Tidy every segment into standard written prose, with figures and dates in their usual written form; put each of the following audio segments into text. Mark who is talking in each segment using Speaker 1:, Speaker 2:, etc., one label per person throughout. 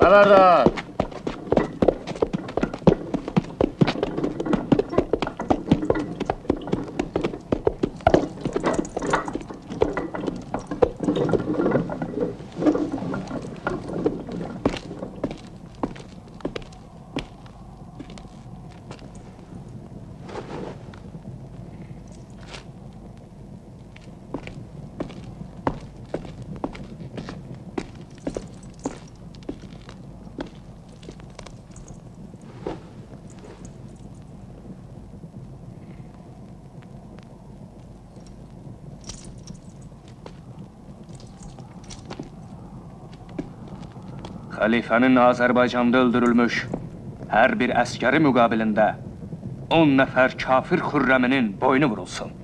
Speaker 1: Xəbərdar!
Speaker 2: Xəlifənin Azərbaycanda öldürülmüş hər bir əskəri müqabilində 10 nəfər kafir Xürrəminin boynu vurulsun.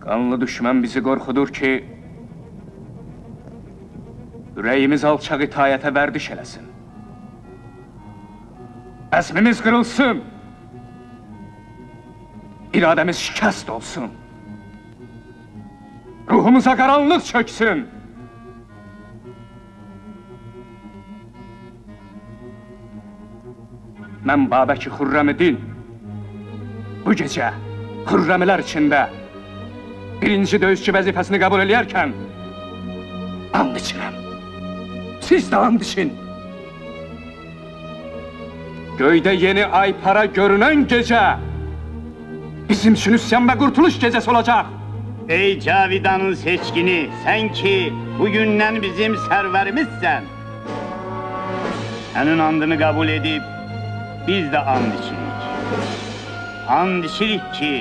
Speaker 2: Qanlı düşmən bizi qorxudur ki, ürəyimiz alçaq itayətə vərdiş eləsin. Əzmimiz qırılsın, iradəmiz şikəst olsun, ruhumuza qaranlıq çöksün. Mən Babəki Xürrəmidin bu gecə Xürrəmilər içində birinci döyüşçü vəzifəsini qəbul eləyərkən and içirəm. Siz də and için. Göydə yeni ay para görünən gecə bizim üçün üsyan və qurtuluş gecəsi olacaq.
Speaker 3: Ey Cavidanın seçkini, sən ki bugündən bizim sərvərimizsən. Sənin andını qəbul edib biz də and içirik. And içirik ki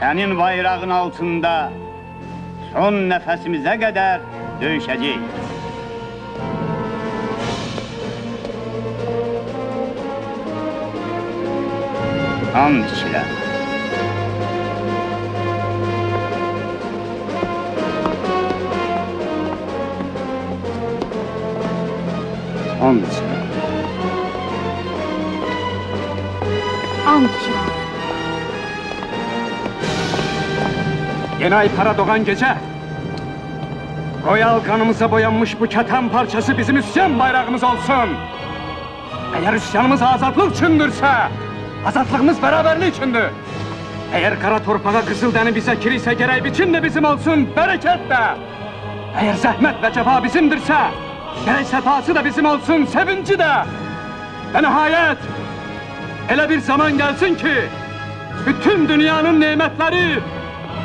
Speaker 3: sənin bayrağın altında son nəfəsimizə qədər döyüşəcəyik. And içirəm. And içirəm.
Speaker 4: And içirəm.
Speaker 2: Yeni ay para doğan gece, royal kanımıza boyanmış bu keten parçası bizim üsyan bayrağımız olsun. Eğer üsyanımız azadlık içindirse, azadlığımız beraberlik içindir. Eğer kara torpağa kızıl dəni bize kiriyse gerek biçin de bizim olsun, bereket de. Eğer zahmet ve cefa bizimdirse, gerek sefası da bizim olsun, sevinci de. Ve nihayet, elə bir zaman gelsin ki, bütün dünyanın nimetleri,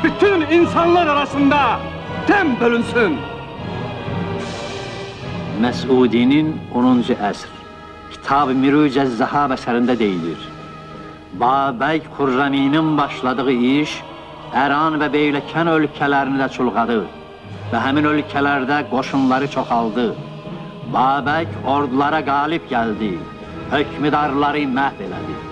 Speaker 2: bütün insanlar arasında tem bölünsün.
Speaker 5: Məsudinin 10-cu əsr Kitab-ı Mirücəz Zəhab əsərində deyilir. Babək Xürrəminin başladığı iş Əran və Beyləkən ölkələrini də çulğadı və həmin ölkələrdə qoşunları çoxaldı. Babək ordulara qalib gəldi, hökmüdarları məhv elədi.